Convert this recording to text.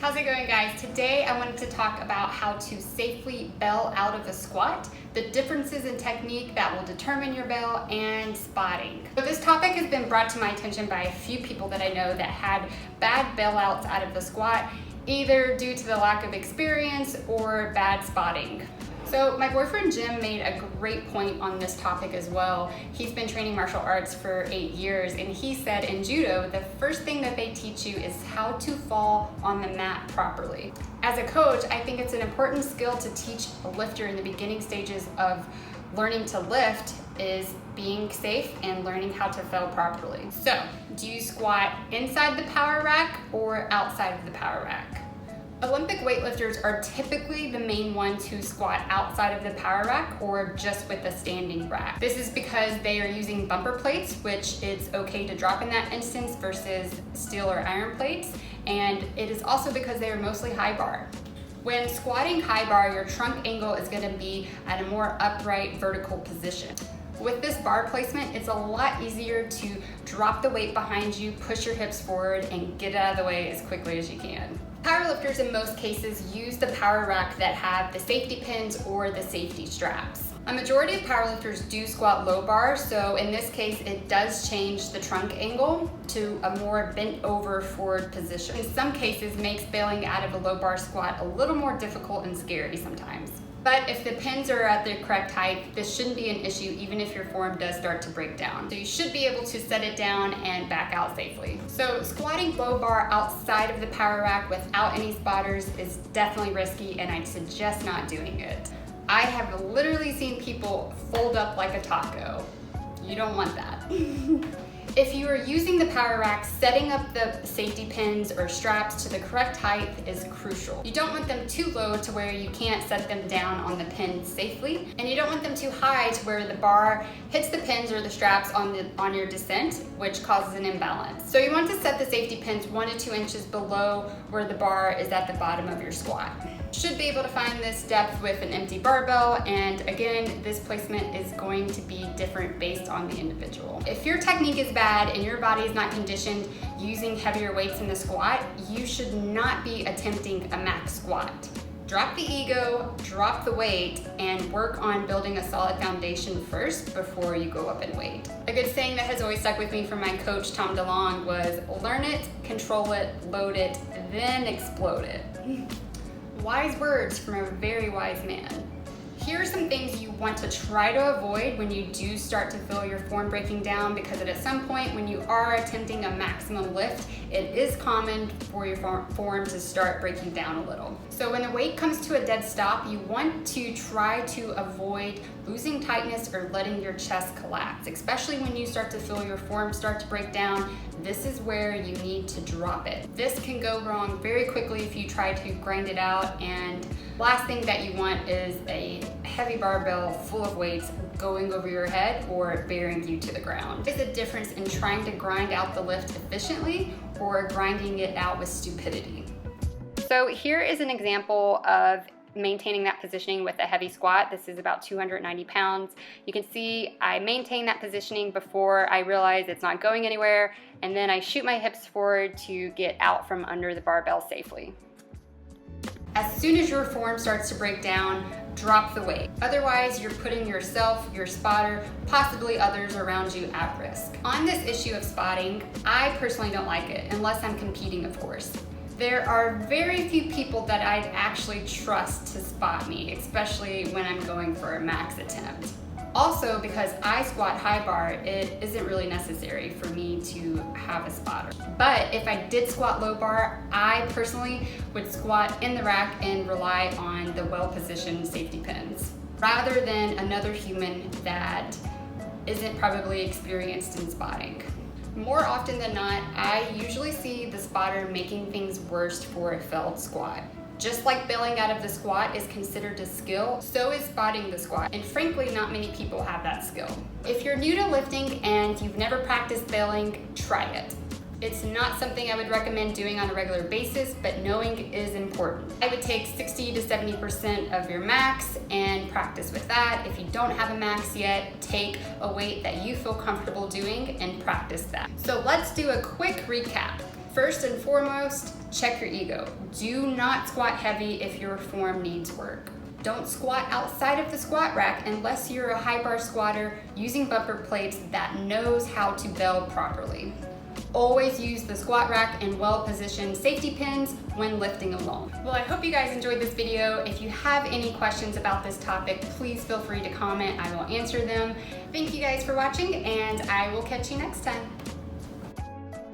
How's it going, guys? Today I wanted to talk about how to safely bail out of a squat, the differences in technique that will determine your bail, and spotting. So this topic has been brought to my attention by a few people that I know that had bad bailouts out of the squat, either due to the lack of experience or bad spotting. So my boyfriend Jim made a great point on this topic as well. He's been training martial arts for 8 years, and he said in judo, the first thing that they teach you is how to fall on the mat properly. As a coach, I think it's an important skill to teach a lifter in the beginning stages of learning to lift is being safe and learning how to fail properly. So, do you squat inside the power rack or outside of the power rack? Olympic weightlifters are typically the main ones who squat outside of the power rack or just with the standing rack. This is because they are using bumper plates, which it's okay to drop in that instance versus steel or iron plates, and it is also because they are mostly high bar. When squatting high bar, your trunk angle is going to be at a more upright vertical position. With this bar placement, it's a lot easier to drop the weight behind you, push your hips forward, and get out of the way as quickly as you can. Powerlifters in most cases use the power rack that have the safety pins or the safety straps. A majority of powerlifters do squat low bar, so in this case it does change the trunk angle to a more bent over forward position. In some cases makes bailing out of a low bar squat a little more difficult and scary sometimes. But if the pins are at the correct height, this shouldn't be an issue even if your form does start to break down. So you should be able to set it down and back out safely. So squatting low bar outside of the power rack without any spotters is definitely risky, and I'd suggest not doing it. I have literally seen people fold up like a taco. You don't want that. If you are using the power rack, setting up the safety pins or straps to the correct height is crucial. You don't want them too low to where you can't set them down on the pins safely, and you don't want them too high to where the bar hits the pins or the straps on your descent, which causes an imbalance. So you want to set the safety pins 1 to 2 inches below where the bar is at the bottom of your squat. Should be able to find this depth with an empty barbell, and again, this placement is going to be different based on the individual. If your technique is bad and your body is not conditioned using heavier weights in the squat, you should not be attempting a max squat. Drop the ego, drop the weight, and work on building a solid foundation first before you go up in weight. A good saying that has always stuck with me from my coach, Tom DeLong, was learn it, control it, load it, then explode it. Wise words from a very wise man. Here are some things you want to try to avoid when you do start to feel your form breaking down, because at some point when you are attempting a maximum lift, it is common for your form to start breaking down a little. So when the weight comes to a dead stop, you want to try to avoid losing tightness or letting your chest collapse, especially when you start to feel your form start to break down. This is where you need to drop it. This can go wrong very quickly if you try to grind it out, and last thing that you want is a heavy barbell full of weights going over your head or bearing you to the ground. There's a difference in trying to grind out the lift efficiently or grinding it out with stupidity. So here is an example of maintaining that positioning with a heavy squat. This is about 290 pounds. You can see I maintain that positioning before I realize it's not going anywhere, and then I shoot my hips forward to get out from under the barbell safely. As soon as your form starts to break down, drop the weight. Otherwise, you're putting yourself, your spotter, possibly others around you at risk. On this issue of spotting, I personally don't like it, unless I'm competing, of course. There are very few people that I'd actually trust to spot me, especially when I'm going for a max attempt. Also, because I squat high bar, it isn't really necessary for me to have a spotter. But if I did squat low bar, I personally would squat in the rack and rely on the well-positioned safety pins, rather than another human that isn't probably experienced in spotting. More often than not, I usually see the spotter making things worse for a failed squat. Just like bailing out of the squat is considered a skill, so is spotting the squat, and frankly, not many people have that skill. If you're new to lifting and you've never practiced bailing, try it. It's not something I would recommend doing on a regular basis, but knowing is important. I would take 60 to 70% of your max and practice with that. If you don't have a max yet, take a weight that you feel comfortable doing and practice that. So let's do a quick recap. First and foremost, Check your ego. Do not squat heavy if your form needs work. Don't squat outside of the squat rack unless you're a high bar squatter using bumper plates that knows how to bell properly. Always use the squat rack and well-positioned safety pins when lifting alone. Well, I hope you guys enjoyed this video. If you have any questions about this topic, please feel free to comment. I will answer them. Thank you guys for watching, and I will catch you next time.